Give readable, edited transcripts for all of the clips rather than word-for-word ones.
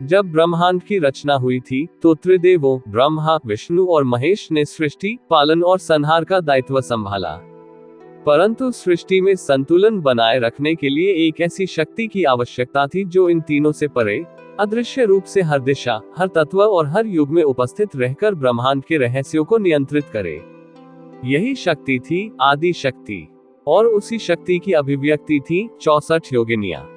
जब ब्रह्मांड की रचना हुई थी तो त्रिदेवों ब्रह्मा, विष्णु और महेश ने सृष्टि, पालन और संहार का दायित्व संभाला। परंतु सृष्टि में संतुलन बनाए रखने के लिए एक ऐसी शक्ति की आवश्यकता थी जो इन तीनों से परे, अदृश्य रूप से हर दिशा, हर तत्व और हर युग में उपस्थित रहकर ब्रह्मांड के रहस्यों को नियंत्रित करे। यही शक्ति थी आदि शक्ति, और उसी शक्ति की अभिव्यक्ति थी 64 योगिनियां।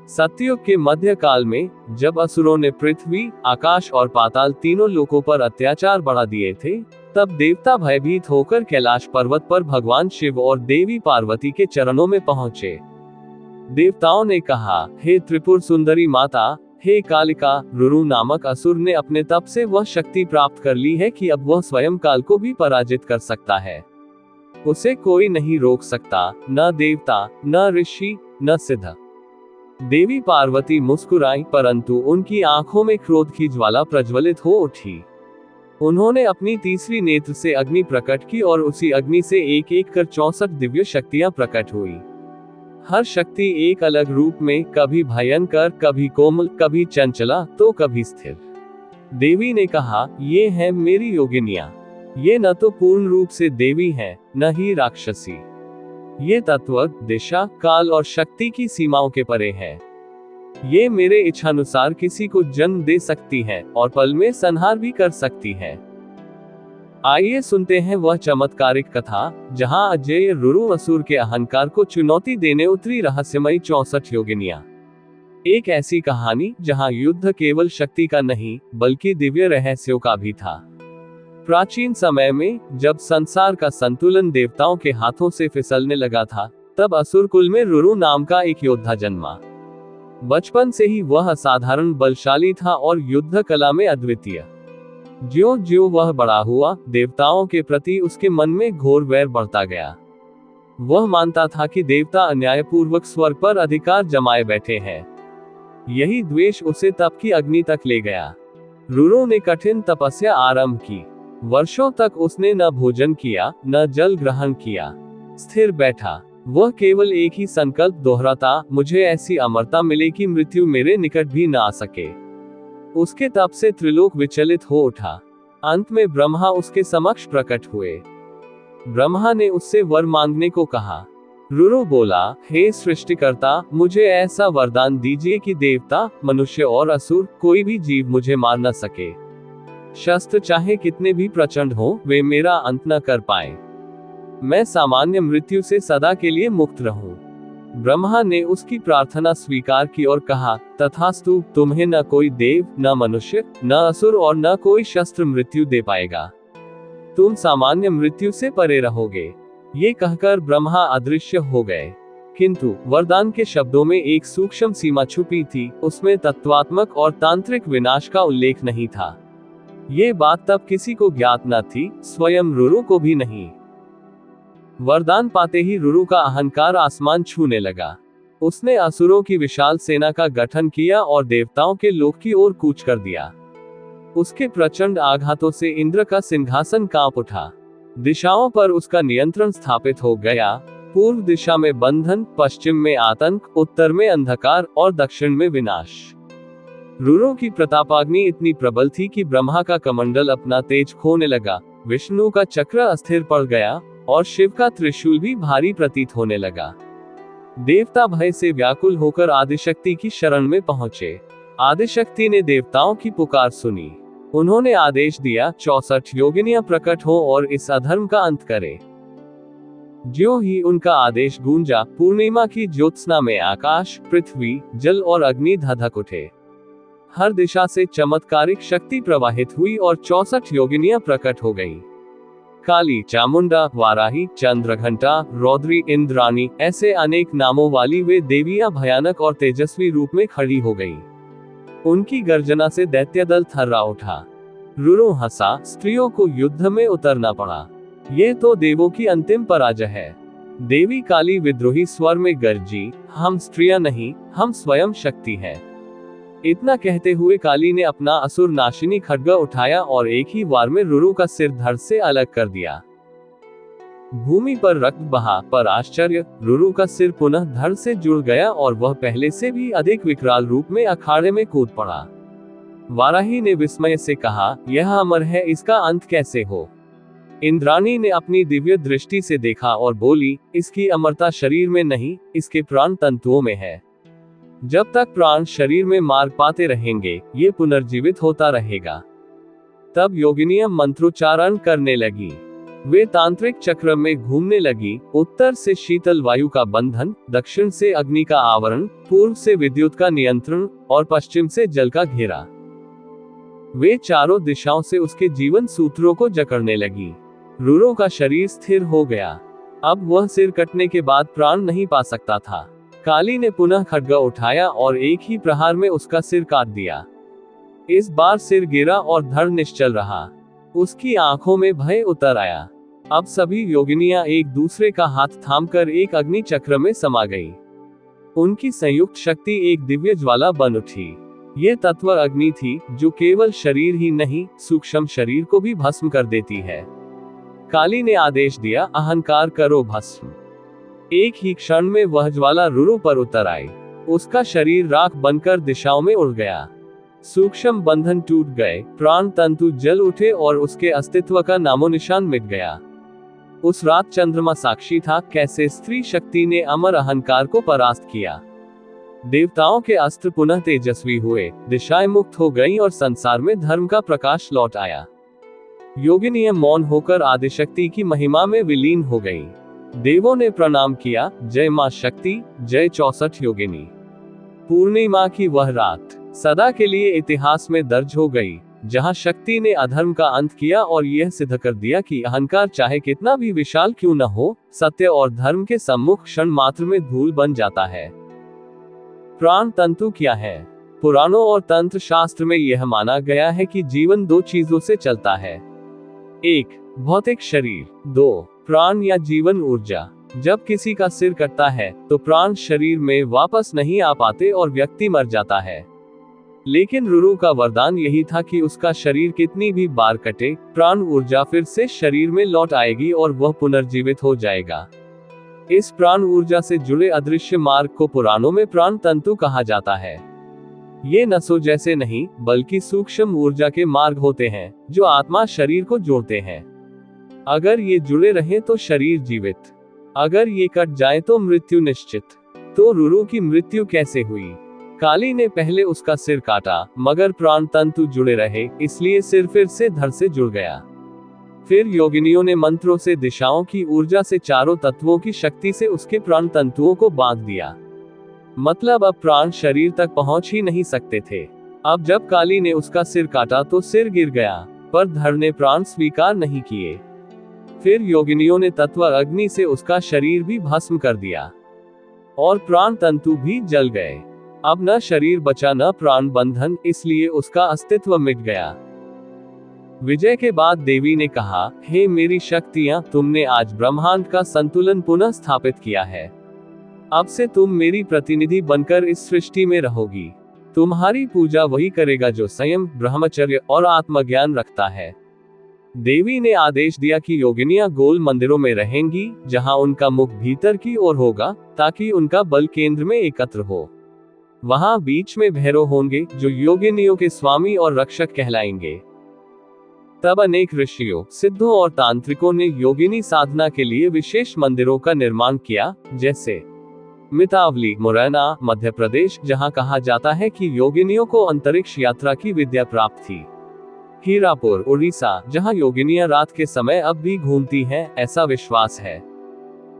सतयुग के मध्य काल में जब असुरों ने पृथ्वी, आकाश और पाताल तीनों लोकों पर अत्याचार बढ़ा दिए थे, तब देवता भयभीत होकर कैलाश पर्वत पर भगवान शिव और देवी पार्वती के चरणों में पहुंचे। देवताओं ने कहा, हे त्रिपुर सुंदरी माता, हे कालिका, रुरु नामक असुर ने अपने तप से वह शक्ति प्राप्त कर ली है कि अब वह स्वयं काल को भी पराजित कर सकता है। उसे कोई नहीं रोक सकता, न देवता, न ऋषि, न सिद्ध। देवी पार्वती मुस्कुराई, परंतु उनकी आंखों में क्रोध की ज्वाला प्रज्वलित हो उठी। उन्होंने अपनी तीसरी नेत्र से अग्नि प्रकट की और उसी अग्नि से एक एक कर 64 दिव्य शक्तियां प्रकट हुई। हर शक्ति एक अलग रूप में, कभी भयंकर, कभी कोमल, कभी चंचला, तो कभी स्थिर। देवी ने कहा, ये हैं मेरी योगिनियां। ये न तो पूर्ण रूप से देवी हैं, न ही राक्षसी। ये तत्व, दिशा, काल और शक्ति की सीमाओं के परे है। ये मेरे इच्छानुसार किसी को जन्म दे सकती है और पल में संहार भी कर सकती है। आइए सुनते हैं वह चमत्कारिक कथा जहां अजेय रुरु असुर के अहंकार को चुनौती देने उतरी रहस्यमयी 64 योगिनियां। एक ऐसी कहानी जहां युद्ध केवल शक्ति का नहीं बल्कि दिव्य रहस्यों का भी था। प्राचीन समय में जब संसार का संतुलन देवताओं के हाथों से फिसलने लगा था, तब असुर कुल में रुरु नाम का एक योद्धा जन्मा। बचपन से ही वह असाधारण बलशाली था और युद्ध कला में अद्वितीय। ज्यों-ज्यों वह बड़ा हुआ, देवताओं के प्रति उसके मन में घोर वैर बढ़ता गया। वह मानता था कि देवता अन्यायपूर्वक स्वर्ग पर अधिकार जमाए बैठे हैं। यही द्वेष उसे तप की अग्नि तक ले गया। रुरु ने कठिन तपस्या आरंभ की। वर्षों तक उसने न भोजन किया, न जल ग्रहण किया। स्थिर बैठा, वह केवल एक ही संकल्प दोहराता, मुझे ऐसी अमरता मिले कि मृत्यु मेरे निकट भी न आ सके। उसके तप से त्रिलोक विचलित हो उठा। अंत में ब्रह्मा उसके समक्ष प्रकट हुए। ब्रह्मा ने उससे वर मांगने को कहा। रुरु बोला, हे सृष्टिकर्ता, मुझे ऐसा वरदान दीजिए कि देवता, मनुष्य और असुर कोई भी जीव मुझे मार न सके। शस्त्र चाहे कितने भी प्रचंड हो, वे मेरा अंत न कर पाए। मैं सामान्य मृत्यु से सदा के लिए मुक्त रहूं। ब्रह्मा ने उसकी प्रार्थना स्वीकार की और कहा, तथास्तु, तुम्हें न कोई देव, न मनुष्य, न असुर और न कोई शस्त्र मृत्यु दे पाएगा। तुम सामान्य मृत्यु से परे रहोगे। ये कहकर ब्रह्मा अदृश्य हो गए। किंतु वरदान के शब्दों में एक सूक्ष्म सीमा छुपी थी, उसमें तत्वात्मक और तांत्रिक विनाश का उल्लेख नहीं था। ये बात तब किसी को ज्ञात न थी, स्वयं रुरु को भी नहीं। वरदान पाते ही रुरु का अहंकार आसमान छूने लगा। उसने असुरों की विशाल सेना का गठन किया और देवताओं के लोक की ओर कूच कर दिया। उसके प्रचंड आघातों से इंद्र का सिंहासन कांप उठा। दिशाओं पर उसका नियंत्रण स्थापित हो गया। पूर्व दिशा में बंधन, पश्चिम में आतंक, उत्तर में अंधकार और दक्षिण में विनाश। रुरु की प्रतापाग्नि इतनी प्रबल थी कि ब्रह्मा का कमंडल अपना तेज खोने लगा, विष्णु का चक्र अस्थिर पड़ गया और शिव का त्रिशूल भी भारी प्रतीत होने लगा। देवता भय से व्याकुल होकर आदिशक्ति की शरण में पहुंचे। आदिशक्ति ने देवताओं की पुकार सुनी। उन्होंने आदेश दिया, 64 योगिनियां प्रकट हो और इस अधर्म का अंत करें। ज्यों ही उनका आदेश गूंजा, पूर्णिमा की ज्योत्सना में आकाश, पृथ्वी, जल और अग्नि धधक उठे। हर दिशा से चमत्कारिक शक्ति प्रवाहित हुई और 64 योगिनियां प्रकट हो गईं। काली, चामुंडा, वाराही, चंद्रघंटा, रौद्री, इंद्राणी, ऐसे अनेक नामों वाली वे देवियां भयानक और तेजस्वी रूप में खड़ी हो गईं। उनकी गर्जना से दैत्य दल थर्रा उठा। रुरु हंसा, स्त्रियों को युद्ध में उतरना पड़ा। ये तो देवों की अंतिम पराजय है। देवी काली विद्रोही स्वर में गरजी, हम स्त्रियां नहीं, हम स्वयं शक्ति हैं। इतना कहते हुए काली ने अपना असुर नाशिनी खड्ग उठाया और एक ही वार में रुरु का सिर धड़ से अलग कर दिया। भूमि पर रक्त बहा, पर आश्चर्य, रुरु का सिर पुनः धड़ से जुड़ गया और वह पहले से भी अधिक विकराल रूप में अखाड़े में कूद पड़ा। वाराही ने विस्मय से कहा, यह अमर है, इसका अंत कैसे हो? इंद्राणी ने अपनी दिव्य दृष्टि से देखा और बोली, इसकी अमरता शरीर में नहीं, इसके प्राण तंतुओं में है। जब तक प्राण शरीर में मार्ग पाते रहेंगे, ये पुनर्जीवित होता रहेगा। तब योगिनियां मंत्रोच्चारण करने लगी। वे तांत्रिक चक्र में घूमने लगी। उत्तर से शीतल वायु का बंधन, दक्षिण से अग्नि का आवरण, पूर्व से विद्युत का नियंत्रण और पश्चिम से जल का घेरा। वे चारों दिशाओं से उसके जीवन सूत्रों को जकड़ने लगी। रूरो का शरीर स्थिर हो गया। अब वह सिर कटने के बाद प्राण नहीं पा सकता था। काली ने पुनः खड्ग उठाया और एक ही प्रहार में उसका सिर काट दिया। इस बार सिर गिरा और धड़ निश्चल रहा। उसकी आंखों में भय उतर आया। अब सभी योगिनियां एक दूसरे का हाथ थामकर एक अग्नि चक्र में समा गई। उनकी संयुक्त शक्ति एक दिव्य ज्वाला बन उठी। ये तत्व अग्नि थी, जो केवल शरीर ही नहीं, सूक्ष्म शरीर को भी भस्म कर देती है। काली ने आदेश दिया, अहंकार करो भस्म। एक ही क्षण में वह ज्वाला रूरो पर उतर आई। उसका शरीर राख बनकर दिशाओं में उड़ गया। सूक्ष्म बंधन टूट गए, प्राण तंतु जल उठे और उसके अस्तित्व का नामो निशान मिट गया। उस रात चंद्रमा साक्षी था, कैसे स्त्री शक्ति ने अमर अहंकार को परास्त किया। देवताओं के अस्त्र पुनः तेजस्वी हुए, दिशाएं मुक्त हो गईं और संसार में धर्म का प्रकाश लौट आया। योगिनियां मौन होकर आदिशक्ति की महिमा में विलीन हो गई। देवों ने प्रणाम किया, जय मां शक्ति, जय 64 योगिनी। पूर्णिमा की वह रात सदा के लिए इतिहास में दर्ज हो गई, जहां शक्ति ने अधर्म का अंत किया और यह सिद्ध कर दिया कि अहंकार चाहे कितना भी विशाल क्यों न हो, सत्य और धर्म के सम्मुख क्षण मात्र में धूल बन जाता है। प्राण तंतु क्या है? पुराणों और तंत्र शास्त्र में यह माना गया है कि जीवन दो चीजों से चलता है। 1. भौतिक शरीर। 2. प्राण या जीवन ऊर्जा। जब किसी का सिर कटता है तो प्राण शरीर में वापस नहीं आ पाते और व्यक्ति मर जाता है। लेकिन रूरो का वरदान यही था कि उसका शरीर कितनी भी बार कटे, प्राण ऊर्जा फिर से शरीर में लौट आएगी और वह पुनर्जीवित हो जाएगा। इस प्राण ऊर्जा से जुड़े अदृश्य मार्ग को पुराणों में प्राण तंतु कहा जाता है। ये नसों जैसे नहीं, बल्कि सूक्ष्म ऊर्जा के मार्ग होते हैं, जो आत्मा शरीर को जोड़ते हैं। अगर ये जुड़े रहें तो शरीर जीवित, अगर ये कट जाए तो मृत्यु निश्चित। तो रूरो की मृत्यु कैसे हुई? काली ने पहले उसका सिर काटा, मगर प्राण तंतु जुड़े रहे, इसलिए सिर फिर से धड़ से जुड़ गया। फिर योगिनियों ने मंत्रों से दिशाओं की ऊर्जा से चारों तत्वों की शक्ति से उसके प्राण तंतुओं को बांध दिया। मतलब अब प्राण शरीर तक पहुंच ही नहीं सकते थे। अब जब काली ने उसका सिर काटा तो सिर गिर गया, पर धड़ ने प्राण स्वीकार नहीं किए। फिर योगिनियों ने तत्व अग्नि से उसका शरीर भी भस्म कर दिया और प्राण तंतु भी जल गए। अब न शरीर बचा न प्राण बंधन, इसलिए उसका अस्तित्व मिट गया। विजय के बाद देवी ने कहा, हे मेरी शक्तियां, तुमने आज ब्रह्मांड का संतुलन पुनः स्थापित किया है। अब से तुम मेरी प्रतिनिधि बनकर इस सृष्टि में रहोगी। तुम्हारी पूजा वही करेगा जो संयम, ब्रह्मचर्य और आत्मज्ञान रखता है। देवी ने आदेश दिया कि योगिनियां गोल मंदिरों में रहेंगी, जहां उनका मुख भीतर की ओर होगा, ताकि उनका बल केंद्र में एकत्र हो। वहां बीच में भैरव होंगे, जो योगिनियों के स्वामी और रक्षक कहलाएंगे। तब अनेक ऋषियों, सिद्धों और तांत्रिकों ने योगिनी साधना के लिए विशेष मंदिरों का निर्माण किया, जैसे मितावली, मुरैना, मध्य प्रदेश, जहां कहा जाता है कि योगिनियों को अंतरिक्ष यात्रा की विद्या प्राप्त थी। हीरापुर, उड़ीसा, जहां योगिनियां रात के समय अब भी घूमती हैं, ऐसा विश्वास है।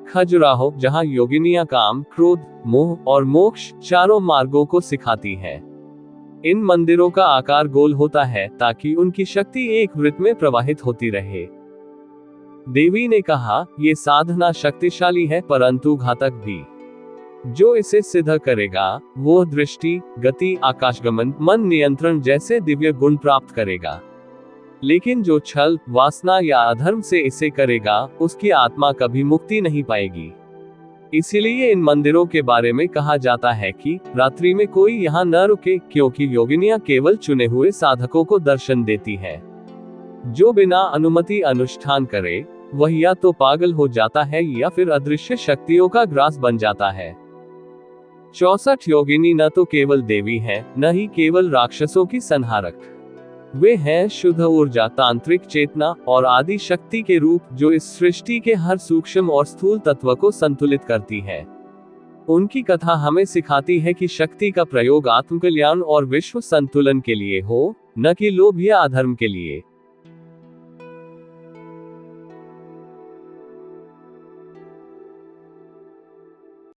खजुराहो, जहां योगिनियां काम, क्रोध, मोह और मोक्ष चारों मार्गों को सिखाती हैं। इन मंदिरों का आकार गोल होता है ताकि उनकी शक्ति एक वृत्त में प्रवाहित होती रहे। देवी ने कहा, ये साधना शक्तिशाली है परंतु घातक भी। जो इसे सिद्ध करेगा वो दृष्टि, गति, आकाशगमन, मन नियंत्रण जैसे दिव्य गुण प्राप्त करेगा। लेकिन जो छल, वासना या अधर्म से इसे करेगा, उसकी आत्मा कभी मुक्ति नहीं पाएगी। इसीलिए इन मंदिरों के बारे में कहा जाता है कि रात्रि में कोई यहाँ न रुके, क्योंकि योगिनियां केवल चुने हुए साधकों को दर्शन देती है। जो बिना अनुमति अनुष्ठान करे, वह या तो पागल हो जाता है या फिर अदृश्य शक्तियों का ग्रास बन जाता है। 64 योगिनी न तो केवल देवी हैं, न ही केवल राक्षसों की संहारक। वे हैं शुद्ध ऊर्जा, तांत्रिक चेतना और आदि शक्ति के रूप, जो इस सृष्टि के हर सूक्ष्म और स्थूल तत्व को संतुलित करती है। उनकी कथा हमें सिखाती है कि शक्ति का प्रयोग आत्मकल्याण और विश्व संतुलन के लिए हो, न कि लोभ या अधर्म के लिए।